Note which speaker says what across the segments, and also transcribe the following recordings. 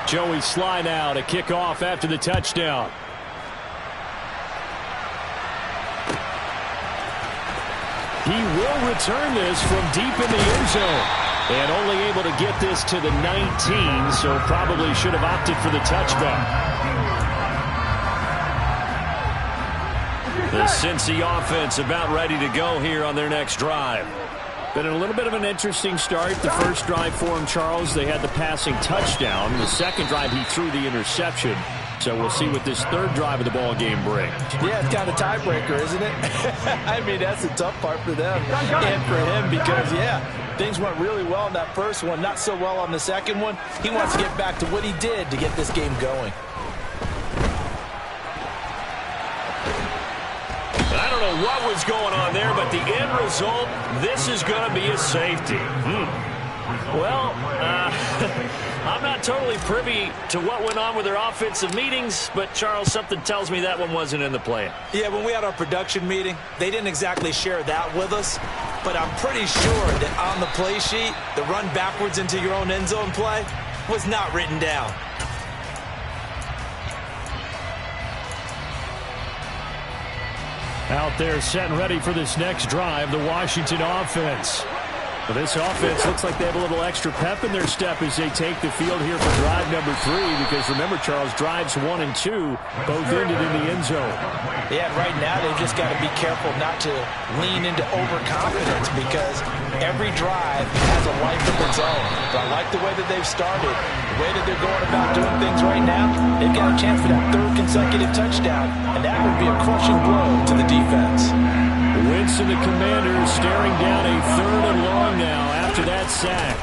Speaker 1: Joey Sly now to kick off after the touchdown. He will return this from deep in the end zone. And only able to get this to the 19, so probably should have opted for the touchback. The Cincy offense about ready to go here on their next drive. Been a little bit of an interesting start. The first drive for him, Charles, they had the passing touchdown. The second drive, he threw the interception. So we'll see what this third drive of the ball game brings.
Speaker 2: Yeah, it's kind of a tiebreaker, isn't it? I mean, that's the tough part for them and for him because, yeah, things went really well in that first one, not so well on the second one. He wants to get back to what he did to get this game going.
Speaker 1: I don't know what was going on there, but the end result, this is going to be a safety. Well, I'm not totally privy to what went on with their offensive meetings, but, Charles, something tells me that one wasn't in the plan.
Speaker 2: Yeah, when we had our production meeting, they didn't exactly share that with us, but I'm pretty sure that on the play sheet, the run backwards into your own end zone play was not written down.
Speaker 1: Out there set and ready for this next drive, the Washington offense. Well, this offense looks like they have a little extra pep in their step as they take the field here for drive number 3, because remember, Charles, drives 1 and 2 both ended in the end zone.
Speaker 2: Yeah, right now they've just got to be careful not to lean into overconfidence because every drive has a life of its own. But I like the way that they've started, the way that they're going about doing things right now. They've got a chance for that third consecutive touchdown, and that would be a crushing blow to the defense.
Speaker 1: Wentz and the Commanders staring down a 3rd and long now after that sack.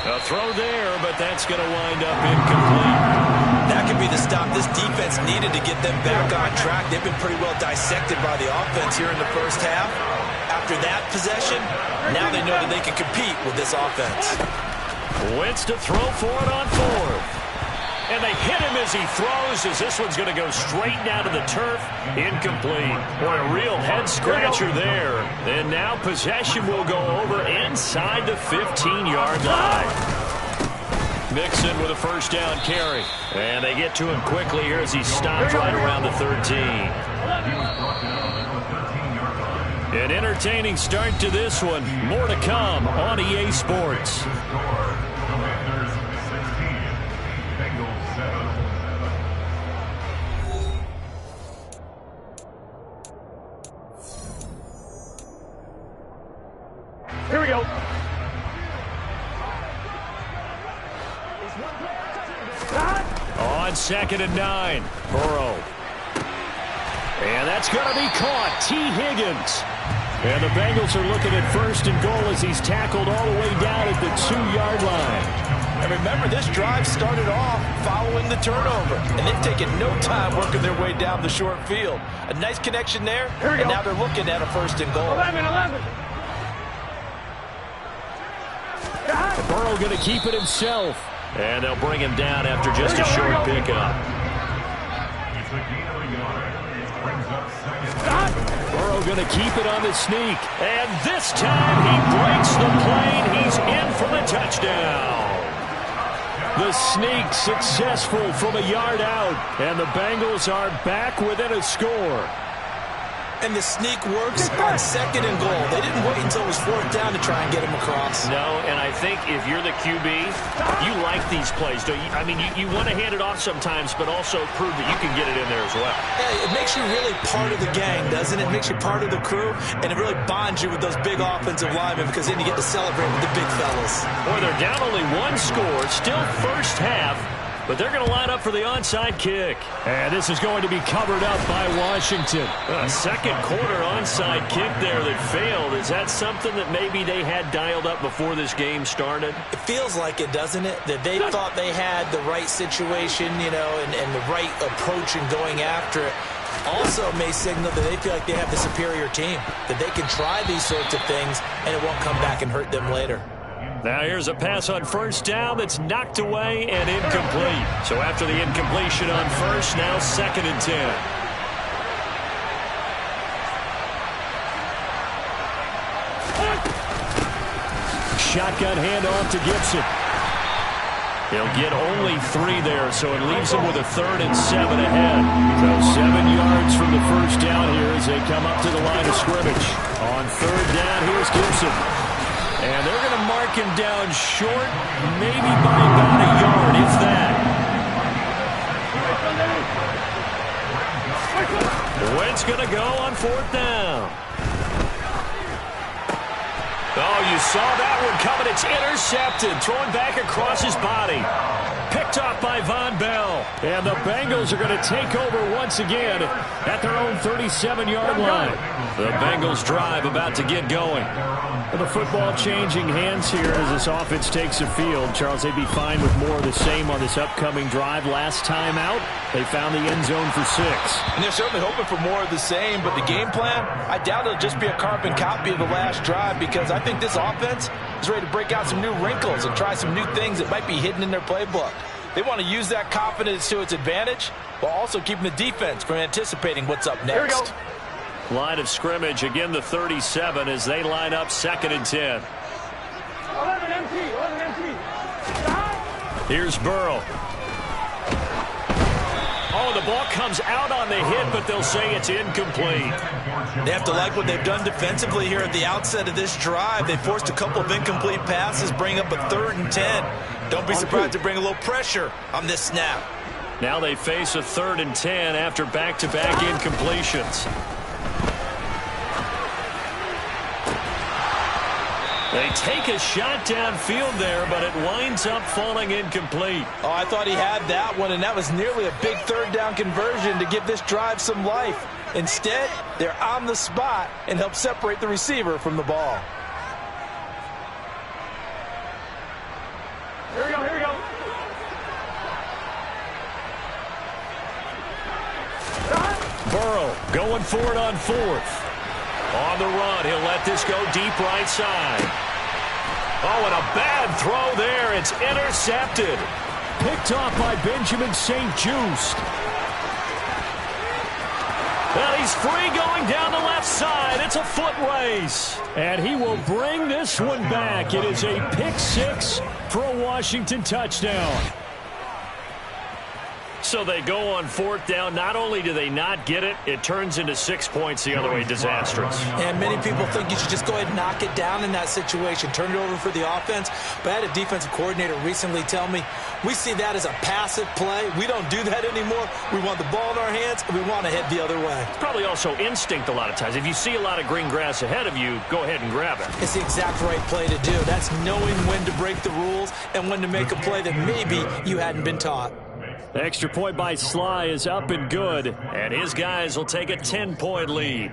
Speaker 1: A throw there, but that's going to wind up incomplete.
Speaker 2: That could be the stop this defense needed to get them back on track. They've been pretty well dissected by the offense here in the first half. After that possession, now they know that they can compete with this offense.
Speaker 1: Wentz to throw for it on 4th. And they hit him as he throws, as this one's going to go straight down to the turf. Incomplete. Boy, a real head-scratcher there. And now possession will go over inside the 15-yard line. Mixon with a first down carry. And they get to him quickly here as he stopped right around the 13. An entertaining start to this one. More to come on EA Sports.
Speaker 3: Here we go.
Speaker 1: On 2nd and 9, Burrow. And that's going to be caught. T. Higgins. And the Bengals are looking at 1st and goal as he's tackled all the way down at the 2-yard line.
Speaker 2: And remember, this drive started off following the turnover. And they've taken no time working their way down the short field. A nice connection there. And now they're looking at a 1st and goal.
Speaker 3: 11.
Speaker 1: Burrow going to keep it himself. And they'll bring him down after just a short pickup. Burrow going to keep it on the sneak. And this time he breaks the plane. He's in for the touchdown. The sneak successful from a yard out. And the Bengals are back within a score.
Speaker 2: And the sneak works on 2nd and goal. They didn't wait until it was 4th down to try and get him across.
Speaker 1: No, and I think if you're the QB, you like these plays, don't you? I mean, you want to hand it off sometimes, but also prove that you can get it in there as well.
Speaker 2: Yeah, it makes you really part of the gang, doesn't it? It makes you part of the crew, and it really bonds you with those big offensive linemen because then you get to celebrate with the big fellas.
Speaker 1: Boy, they're down only 1 score, still first half. But they're going to line up for the onside kick. And this is going to be covered up by Washington. A second quarter onside kick there that failed. Is that something that maybe they had dialed up before this game started?
Speaker 2: It feels like it, doesn't it? That they thought they had the right situation, you know, and the right approach in going after it. Also may signal that they feel like they have the superior team, that they can try these sorts of things and it won't come back and hurt them later.
Speaker 1: Now here's a pass on 1st down that's knocked away and incomplete. So after the incompletion on 1st, now 2nd and 10. shotgun handoff to Gibson. He'll get only 3 there, so it leaves him with a 3rd and 7 ahead. So 7 yards from the first down here as they come up to the line of scrimmage. On 3rd down, here's Gibson. And they're going to mark him down short, maybe by about a yard, if that. Wentz going to go on 4th down. Oh, you saw that one coming. It's intercepted. Throwing back across his body. Picked off by Von Bell. And the Bengals are going to take over once again at their own 37-yard line. The Bengals drive about to get going. The football changing hands here as this offense takes the field. Charles, they'd be fine with more of the same on this upcoming drive. Last time out, they found the end zone for 6.
Speaker 2: And they're certainly hoping for more of the same, but the game plan, I doubt it'll just be a carbon copy of the last drive, because I think this offense is ready to break out some new wrinkles and try some new things that might be hidden in their playbook. They want to use that confidence to its advantage while also keeping the defense from anticipating what's up next.
Speaker 3: Here we go.
Speaker 1: Line of scrimmage, again the 37 as they line up 2nd and 10.
Speaker 3: 11 empty.
Speaker 1: Here's Burrow. Oh, the ball comes out on the hit, but they'll say it's incomplete.
Speaker 2: They have to like what they've done defensively here at the outset of this drive. They forced a couple of incomplete passes, bring up a 3rd and 10. Don't be surprised to bring a little pressure on this snap.
Speaker 1: Now they face a 3rd and 10 after back-to-back incompletions. They take a shot downfield there, but it winds up falling incomplete.
Speaker 2: Oh, I thought he had that one, and that was nearly a big 3rd down conversion to give this drive some life. Instead, they're on the spot and help separate the receiver from the ball.
Speaker 3: Here we go.
Speaker 1: Burrow going for it on 4th. On the run, he'll let this go deep right side. Oh, and a bad throw there. It's intercepted. Picked off by Benjamin St-Juste. Well, he's free going down the left side. It's a foot race. And he will bring this one back. It is a pick 6 for a Washington touchdown. So they go on 4th down. Not only do they not get it, it turns into 6 points the other way. Disastrous.
Speaker 2: And many people think you should just go ahead and knock it down in that situation. Turn it over for the offense. But I had a defensive coordinator recently tell me, we see that as a passive play. We don't do that anymore. We want the ball in our hands, and we want to head the other way.
Speaker 1: It's probably also instinct a lot of times. If you see a lot of green grass ahead of you, go ahead and grab it.
Speaker 2: It's the exact right play to do. That's knowing when to break the rules and when to make a play that maybe you hadn't been taught.
Speaker 1: The extra point by Sly is up and good, and his guys will take a 10-point lead.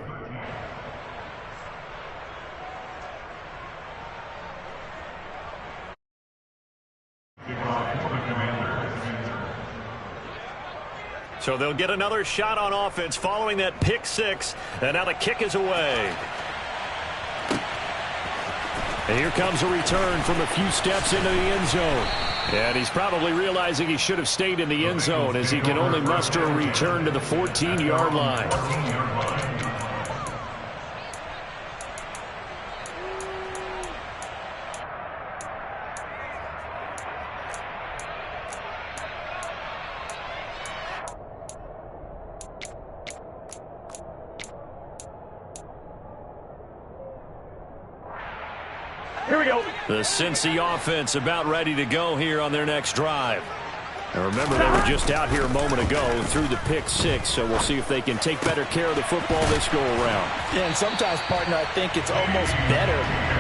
Speaker 1: So they'll get another shot on offense following that pick 6, and now the kick is away. And here comes a return from a few steps into the end zone. And he's probably realizing he should have stayed in the end zone as he can only muster a return to the 14-yard line.
Speaker 3: Here we go.
Speaker 1: The Cincy offense about ready to go here on their next drive. Now remember, they were just out here a moment ago through the pick 6, so we'll see if they can take better care of the football this go around.
Speaker 2: Yeah, and sometimes, partner, I think it's almost better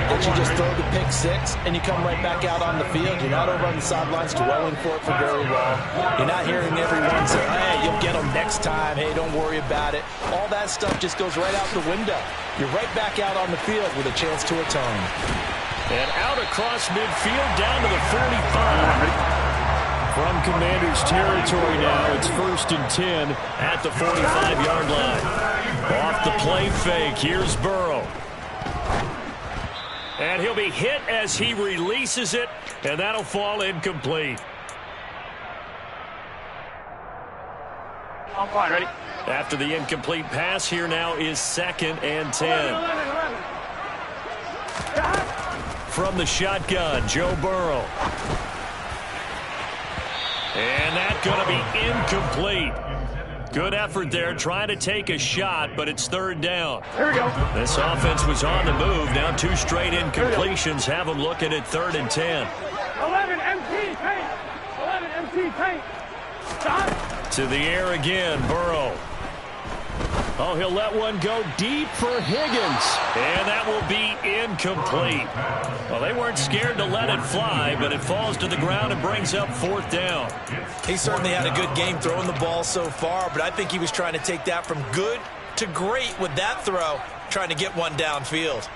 Speaker 2: that you just throw the pick 6 and you come right back out on the field. You're not over on the sidelines dwelling for it for very long. You're not hearing everyone say, hey, you'll get them next time. Hey, don't worry about it. All that stuff just goes right out the window. You're right back out on the field with a chance to atone.
Speaker 1: And out across midfield down to the 45. From Commanders territory now, it's 1st and 10 at the 45-yard line. Off the play fake, here's Burrow. And he'll be hit as he releases it, and that'll fall incomplete.
Speaker 3: I'm fine, ready?
Speaker 1: After the incomplete pass, here now is 2nd and 10. from the shotgun, Joe Burrow. And that's going to be incomplete. Good effort there trying to take a shot, but it's third down.
Speaker 3: Here we go.
Speaker 1: This offense was on the move. Now 2 straight incompletions have them looking at 3rd and 10.
Speaker 3: 11 MT paint. 11 MT paint. Stop.
Speaker 1: To the air again, Burrow. Oh, he'll let one go deep for Higgins. And that will be incomplete. Well, they weren't scared to let it fly, but it falls to the ground and brings up 4th down.
Speaker 2: He certainly had a good game throwing the ball so far, but I think he was trying to take that from good to great with that throw, trying to get one downfield.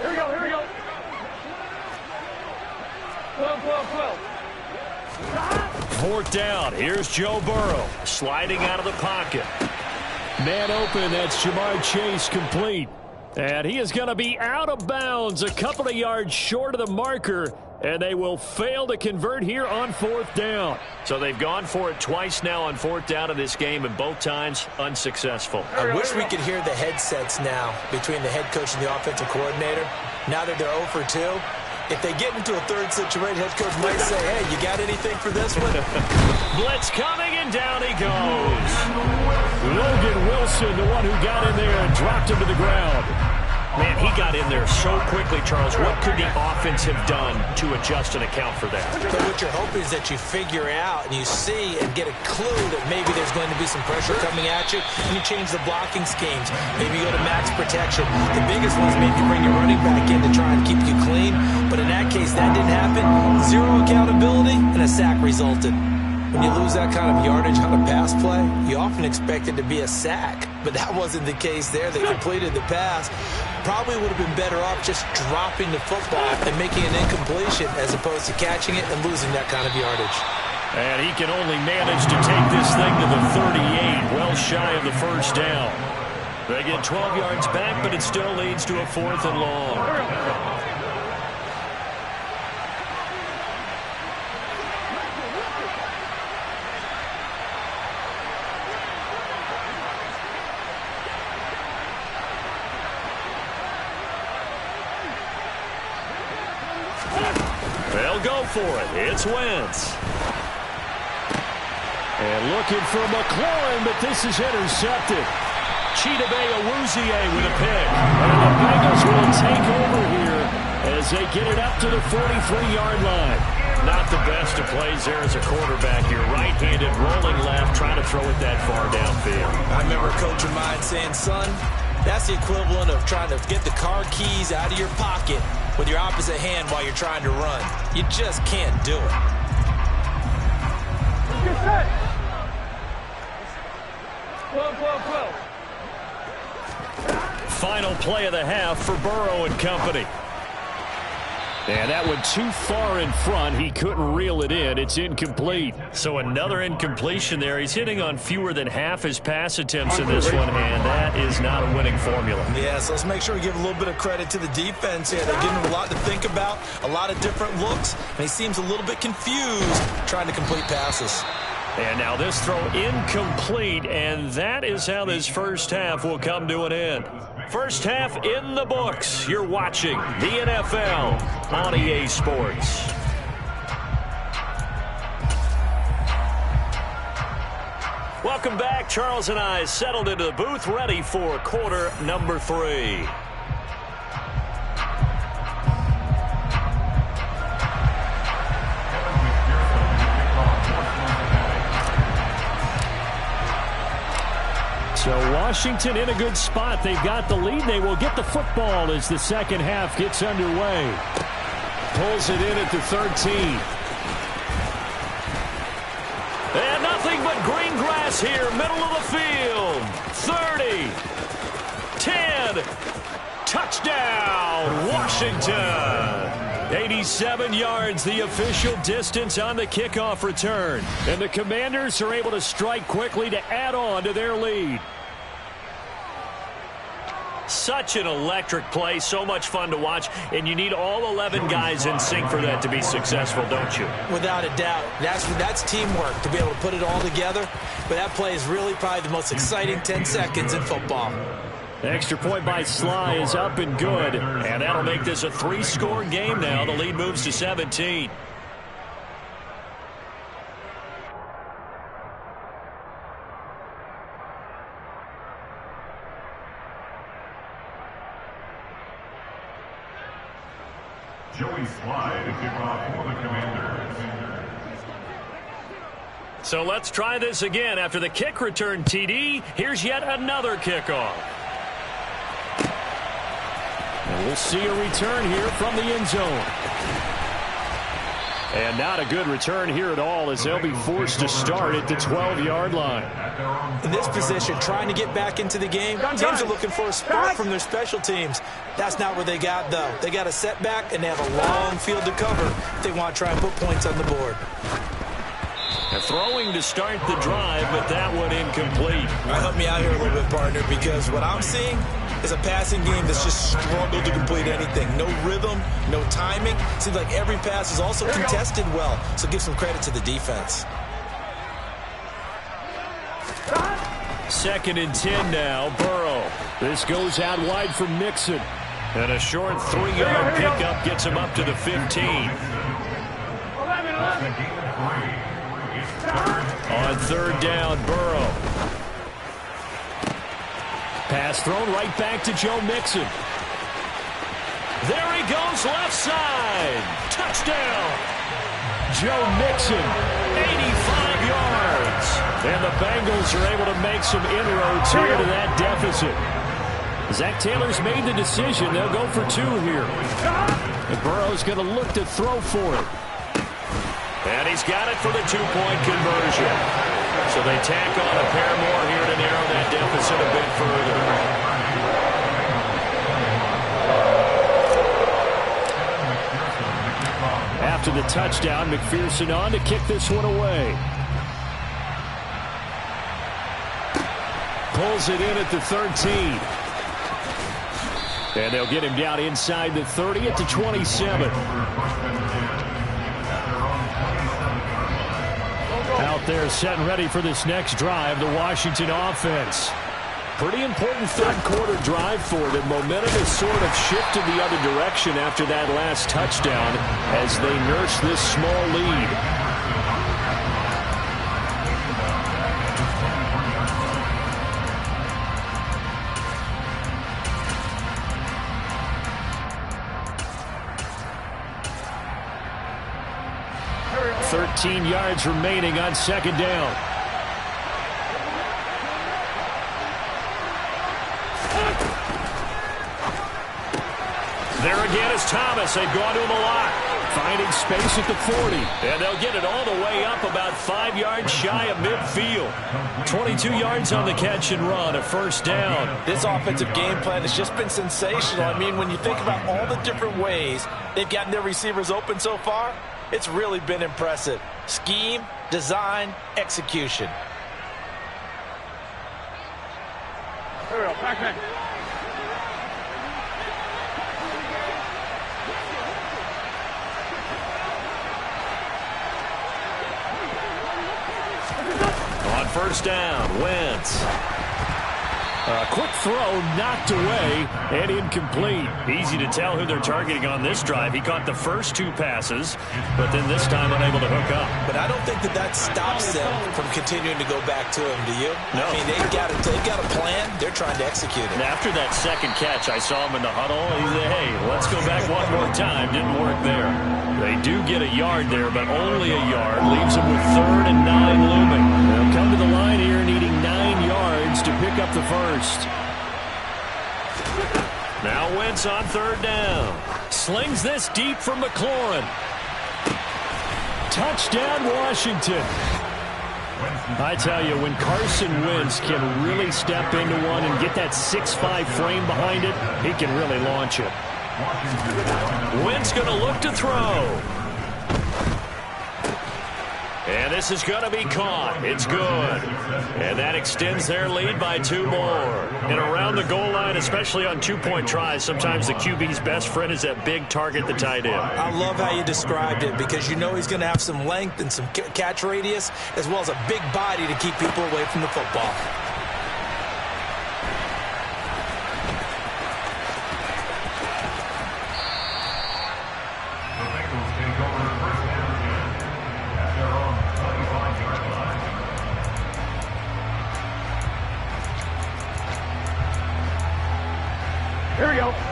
Speaker 3: Here we go. Here we go. 12, 12, 12.
Speaker 1: 4th down. Here's Joe Burrow sliding out of the pocket. Man open. That's Jamar Chase complete. And he is going to be out of bounds a couple of yards short of the marker. And they will fail to convert here on 4th down. So they've gone for it twice now on 4th down in this game, and both times unsuccessful.
Speaker 2: I wish we could hear the headsets now between the head coach and the offensive coordinator. Now that they're 0 for 2, if they get into a third situation, head coach might say, hey, you got anything for this one?
Speaker 1: Blitz coming, and down he goes. Logan Wilson, the one who got in there and dropped him to the ground. Man, he got in there so quickly, Charles. What could the offense have done to adjust and account for that?
Speaker 2: So what you're hoping is that you figure out and you see and get a clue that maybe there's going to be some pressure coming at you, and you change the blocking schemes. Maybe you go to max protection. The biggest one is maybe you bring your running back in to try and keep you clean. But in that case, that didn't happen. 0 accountability, and a sack resulted. When you lose that kind of yardage on a pass play, you often expect it to be a sack. But that wasn't the case there. They completed the pass. Probably would have been better off just dropping the football and making an incompletion as opposed to catching it and losing that kind of yardage.
Speaker 1: And he can only manage to take this thing to the 38, well shy of the 1st down. They get 12 yards back, but it still leads to a 4th and long. They'll go for it. It's Wentz. And looking for McLaurin, but this is intercepted. Chidobe Awuzie with a pick. And the Bengals will take over here as they get it up to the 43-yard line. Not the best of plays there as a quarterback. You're right-handed, rolling left, trying to throw it that far downfield.
Speaker 2: I remember a coach of mine saying, son, that's the equivalent of trying to get the car keys out of your pocket with your opposite hand while you're trying to run. You just can't do it.
Speaker 3: Get set. 12, 12, 12.
Speaker 1: Final play of the half for Burrow and company. And that went too far in front. He couldn't reel it in. It's incomplete. So another incompletion there. He's hitting on fewer than half his pass attempts in this one, and that is not a winning formula.
Speaker 2: Yeah, so let's make sure we give a little bit of credit to the defense here. They're giving him a lot to think about, a lot of different looks, and he seems a little bit confused trying to complete passes.
Speaker 1: And now this throw incomplete, and that is how this first half will come to an end. First half in the books. You're watching the NFL on EA Sports. Welcome back. Charles and I settled into the booth, ready for quarter number 3. So Washington in a good spot. They've got the lead. They will get the football as the second half gets underway. Pulls it in at the 13. And nothing but green grass here, middle of the field. 30, 10, touchdown, Washington. 87 yards, the official distance on the kickoff return. And the Commanders are able to strike quickly to add on to their lead. Such an electric play, so much fun to watch, and you need all 11 guys in sync for that to be successful, don't you?
Speaker 2: Without a doubt. That's teamwork, to be able to put it all together. But that play is really probably the most exciting 10 seconds in football.
Speaker 1: Extra point by Sly is up and good. And that'll make this a 3-score game now. The lead moves to 17.
Speaker 4: Joey Sly to kick off for the Commanders.
Speaker 1: So let's try this again. After the kick return TD, here's yet another kickoff. And we'll see a return here from the end zone. And not a good return here at all as they'll be forced to start at the 12-yard line.
Speaker 2: In this position, trying to get back into the game, teams are looking for a spark from their special teams. That's not what they got, though. They got a setback, and they have a long field to cover if they want to try and put points on the board.
Speaker 1: They're throwing to start the drive, but that one incomplete.
Speaker 2: Help me out here a little bit, partner, because what I'm seeing is a passing game that's just struggled to complete anything. No rhythm, no timing. Seems like every pass is also contested well, so give some credit to the defense.
Speaker 1: 2nd and 10 now, Burrow. This goes out wide for Mixon. And a short 3-yard pickup gets him up to the 15.
Speaker 3: 11.
Speaker 1: On 3rd down, Burrow. Pass thrown right back to Joe Mixon. There he goes, left side. Touchdown. Joe Mixon, 85 yards. And the Bengals are able to make some inroads here to that deficit. Zach Taylor's made the decision. They'll go for 2 here. And Burrow's going to look to throw for it. And he's got it for the 2-point conversion. So they tack on a pair more here to narrow that deficit a bit further. After the touchdown, McPherson on to kick this one away. Pulls it in at the 13. And they'll get him down inside the 30 at the 27. Out there set and ready for this next drive, the Washington offense. Pretty important third-quarter drive for them. Momentum has sort of shifted the other direction after that last touchdown as they nurse this small lead. $13 yards remaining on 2nd down. There again is Thomas. They've gone to him a lot. Finding space at the 40. And they'll get it all the way up about 5 yards shy of midfield. 22 yards on the catch and run, a 1st down.
Speaker 2: This offensive game plan has just been sensational. I mean, when you think about all the different ways they've gotten their receivers open so far, it's really been impressive. Scheme, design, execution.
Speaker 3: Here we go, back.
Speaker 1: On 1st down, Wentz. A quick throw knocked away and incomplete. Easy to tell who they're targeting on this drive. He caught the first 2 passes, but then this time unable to hook up.
Speaker 2: But I don't think that stops them from continuing to go back to him, do you?
Speaker 1: No.
Speaker 2: I mean, they've got a plan. They're trying to execute it.
Speaker 1: And after that second catch, I saw him in the huddle. He said, hey, let's go back one more time. Didn't work there. They do get a yard there, but only a yard. Leaves them with 3rd and 9 looming. They'll come to the line here needing 9 yards to pick up the 1st. Now Wentz on 3rd down. Slings this deep from McLaurin. Touchdown, Washington. I tell you, when Carson Wentz can really step into one and get that 6'5" frame behind it, he can really launch it. Wentz going to look to throw. And this is going to be caught. It's good. And that extends their lead by 2 more. And around the goal line, especially on 2-point tries, sometimes the QB's best friend is that big target, the tight end.
Speaker 2: I love how you described it because you know he's going to have some length and some catch radius as well as a big body to keep people away from the football.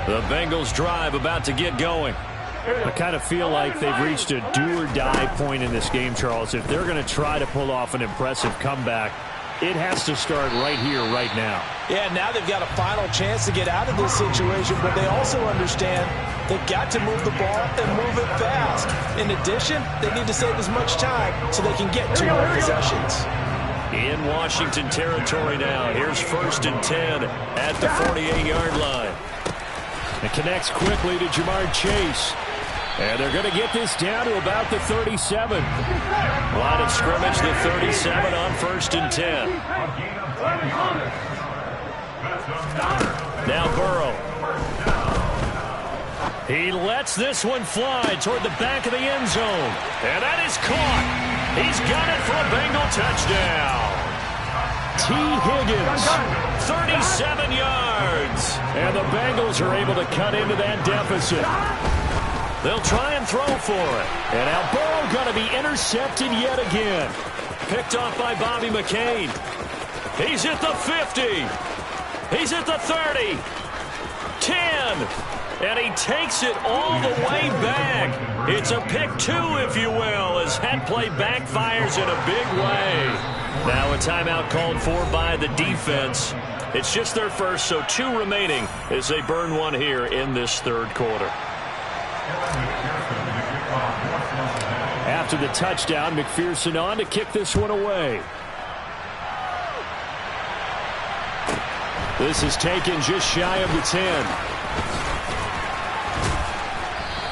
Speaker 1: The Bengals drive about to get going.
Speaker 5: I kind of feel like they've reached a do-or-die point in this game, Charles. If they're going to try to pull off an impressive comeback, it has to start right here, right now.
Speaker 2: Yeah, now they've got a final chance to get out of this situation, but they also understand they've got to move the ball and move it fast. In addition, they need to save as much time so they can get 2 more possessions.
Speaker 1: In Washington territory now. Here's 1st and 10 at the 48-yard line.
Speaker 5: It connects quickly to Jamar Chase. And they're going to get this down to about the 37.
Speaker 1: Line of scrimmage, the 37 on 1st and 10. Now Burrow. He lets this one fly toward the back of the end zone. And that is caught. He's got it for a Bengal touchdown.
Speaker 5: T. Higgins.
Speaker 1: 37 yards.
Speaker 5: And the Bengals are able to cut into that deficit.
Speaker 1: They'll try and throw for it.
Speaker 5: And now Burrow going to be intercepted yet again.
Speaker 1: Picked off by Bobby McCain. He's at the 50. He's at the 30. 10. And he takes it all the way back. It's a pick 2, if you will, as that play backfires in a big way. Now a timeout called for by the defense. It's just their first, so 2 remaining as they burn one here in this 3rd quarter.
Speaker 5: After the touchdown, McPherson on to kick this one away. This is taken just shy of the 10.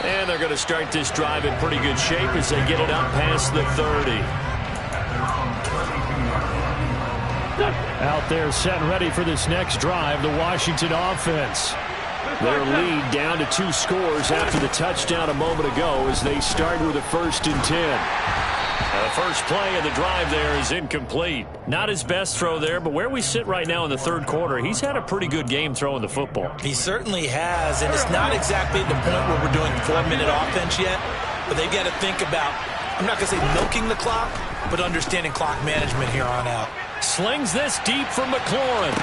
Speaker 1: And they're going to start this drive in pretty good shape as they get it up past the 30.
Speaker 5: Out there set and ready for this next drive, the Washington offense. Their lead down to 2 scores after the touchdown a moment ago as they start with a 1st and 10.
Speaker 1: The first play of the drive there is incomplete. Not his best throw there, but where we sit right now in the 3rd quarter, he's had a pretty good game throwing the football.
Speaker 2: He certainly has, and it's not exactly the point where we're doing 4-minute offense yet, but they've got to think about, I'm not going to say milking the clock, but understanding clock management here on out.
Speaker 1: Slings this deep for McLaurin.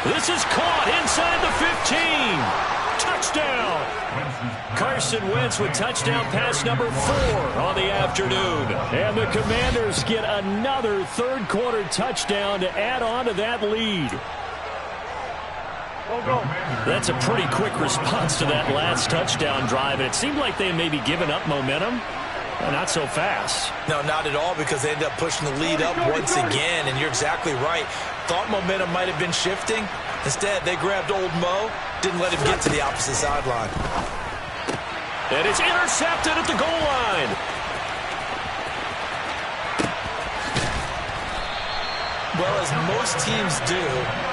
Speaker 1: This is caught inside the 15. Touchdown. Carson Wentz with touchdown pass number 4 on the afternoon.
Speaker 5: And the Commanders get another 3rd quarter touchdown to add on to that lead.
Speaker 1: That's a pretty quick response to that last touchdown drive, and it seemed like they may be giving up momentum. Not so fast.
Speaker 2: No, not at all, because they ended up pushing the lead up once again, and you're exactly right. Thought momentum might have been shifting. Instead, they grabbed old Mo, didn't let him get to the opposite sideline.
Speaker 1: And it's intercepted at the goal line.
Speaker 2: Well, as most teams do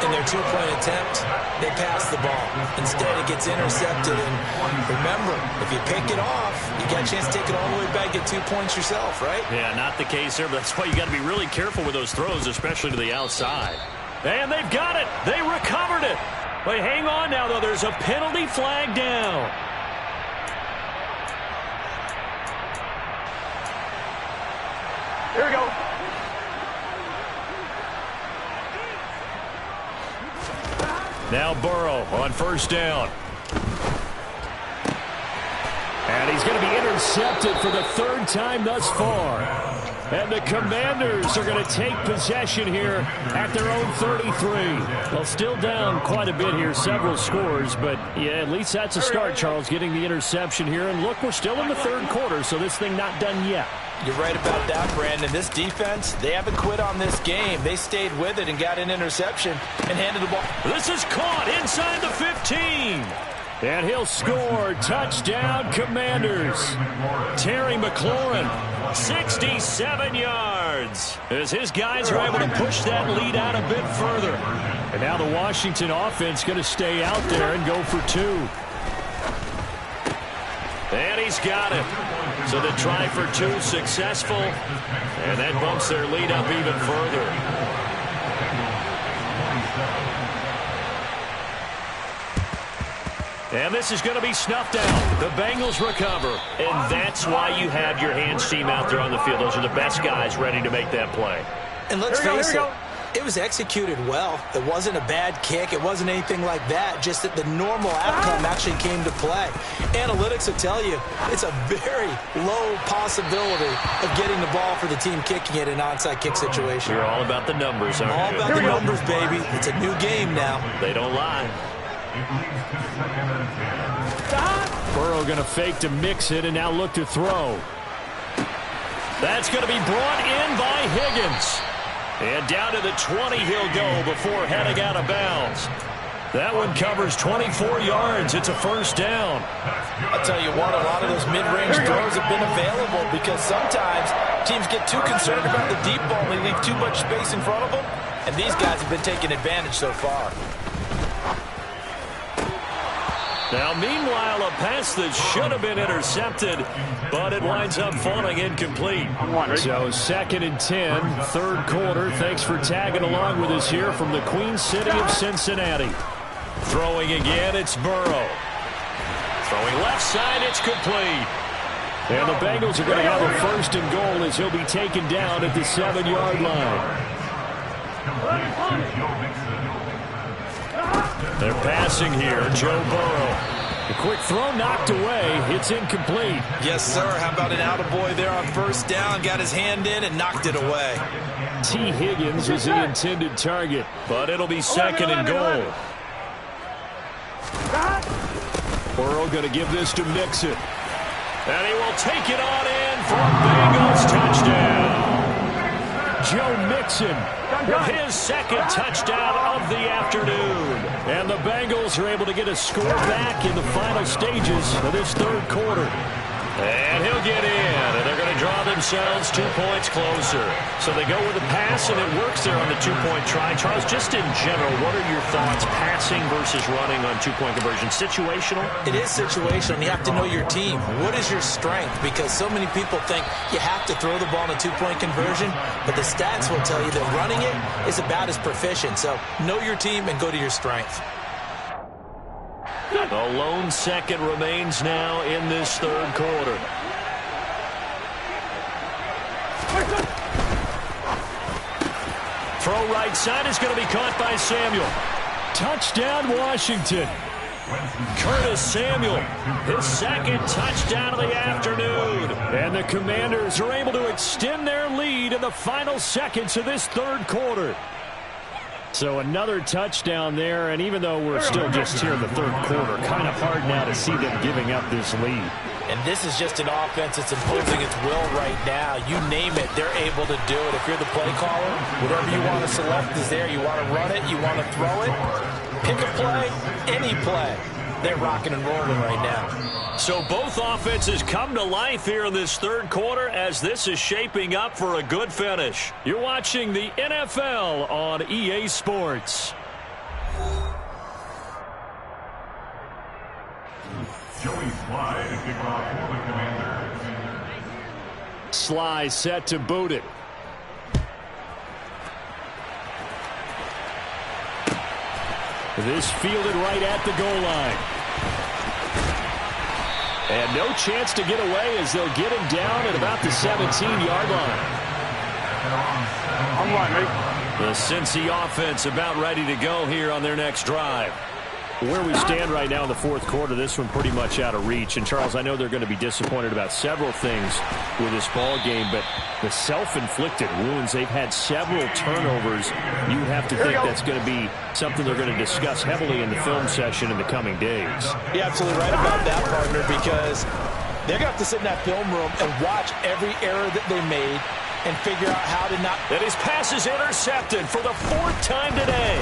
Speaker 2: in their 2-point attempt, they pass the ball. Instead, it gets intercepted. And remember, if you pick it off, you got a chance to take it all the way back, get 2 points yourself, right?
Speaker 1: Yeah, not the case there, but that's why you got to be really careful with those throws, especially to the outside. And they've got it. They recovered it. But hang on now, though. There's a penalty flag down.
Speaker 3: Here we go.
Speaker 1: Now Burrow on 1st down.
Speaker 5: And he's going to be intercepted for the 3rd time thus far. And the Commanders are going to take possession here at their own 33. Well, still down quite a bit here, several scores, but yeah, at least that's a start, Charles, getting the interception here. And look, we're still in the 3rd quarter, so this thing not done yet.
Speaker 2: You're right about that, Brandon. This defense, they haven't quit on this game. They stayed with it and got an interception and handed the ball.
Speaker 1: This is caught inside the 15.
Speaker 5: And he'll score. Touchdown, Commanders.
Speaker 1: Terry McLaurin, 67 yards. As his guys are able to push that lead out a bit further.
Speaker 5: And now the Washington offense going to stay out there and go for 2.
Speaker 1: And he's got it. So the try for 2 successful. And that bumps their lead up even further. And this is going to be snuffed out. The Bengals recover. And that's why you have your hands team out there on the field. Those are the best guys ready to make that play.
Speaker 2: And let's face it, It was executed well. It wasn't a bad kick. It wasn't anything like that. Just that the normal outcome actually came to play. Analytics will tell you it's a very low possibility of getting the ball for the team kicking it in an onside kick situation.
Speaker 1: You're all about the numbers, aren't you?
Speaker 2: All about the numbers, baby. It's a new game now.
Speaker 1: They don't lie.
Speaker 5: Burrow going to fake to mix it and now look to throw.
Speaker 1: That's going to be brought in by Higgins. And down to the 20 he'll go before heading out of bounds. That one covers 24 yards. It's a first down.
Speaker 2: I'll tell you what, a lot of those mid-range throws have been available because sometimes teams get too concerned about the deep ball and they leave too much space in front of them. And these guys have been taking advantage so far.
Speaker 1: Now, meanwhile, a pass that should have been intercepted, but it winds up falling incomplete.
Speaker 5: So 2nd and 10, third quarter. Thanks for tagging along with us here from the Queen City of Cincinnati.
Speaker 1: Throwing again, it's Burrow. Throwing left side, it's complete.
Speaker 5: And the Bengals are going to have a first and goal as he'll be taken down at the 7-yard line.
Speaker 1: They're passing here, Joe Burrow.
Speaker 5: The quick throw knocked away. It's incomplete.
Speaker 2: Yes, sir. How about an attaboy there on first down? Got his hand in and knocked it away.
Speaker 5: T. Higgins was the intended target.
Speaker 1: But it'll be 2nd and goal.
Speaker 5: Burrow going to give this to Mixon.
Speaker 1: And he will take it on in for a Bengals touchdown.
Speaker 5: Joe Mixon
Speaker 1: with his 2nd touchdown of the afternoon.
Speaker 5: And the Bengals are able to get a score back in the final stages of this third quarter.
Speaker 1: And he'll get in, and they're going to draw themselves 2 points closer. So they go with a pass, and it works there on the 2-point try. Charles, just in general, what are your thoughts, passing versus running on 2-point conversion? Situational?
Speaker 2: It is situational, and you have to know your team. What is your strength? Because so many people think you have to throw the ball in a 2-point conversion, but the stats will tell you that running it is about as proficient. So know your team and go to your strength.
Speaker 1: The lone 2nd remains now in this third quarter. Throw right side is going to be caught by Samuel.
Speaker 5: Touchdown, Washington.
Speaker 1: Curtis Samuel, his 2nd touchdown of the afternoon.
Speaker 5: And the Commanders are able to extend their lead in the final seconds of this third quarter. So another touchdown there, and even though we're still just here in the third quarter, kind of hard now to see them giving up this lead.
Speaker 2: And this is just an offense that's imposing its will right now. You name it, they're able to do it. If you're the play caller, whatever you want to select is there. You want to run it, you want to throw it, pick a play, any play. They're rocking and rolling right now.
Speaker 1: So both offenses come to life here in this third quarter as this is shaping up for a good finish.
Speaker 5: You're watching the NFL on EA Sports.
Speaker 4: Joey Sly to kick off for the Commanders.
Speaker 5: Sly set to boot it. This fielded right at the goal line. And no chance to get away as they'll get him down at about the 17-yard line.
Speaker 3: I'm right, mate.
Speaker 1: The Cincy offense about ready to go here on their next drive.
Speaker 5: Where we stand right now in the fourth quarter, this one pretty much out of reach. And, Charles, I know they're going to be disappointed about several things with this ball game, but the self-inflicted wounds, they've had several turnovers. You have to think that's going to be something they're going to discuss heavily in the film session in the coming days.
Speaker 2: You're absolutely right about that, partner, because they're going to have to sit in that film room and watch every error that they made and figure out how to not.
Speaker 1: And his pass is intercepted for the 4th time today.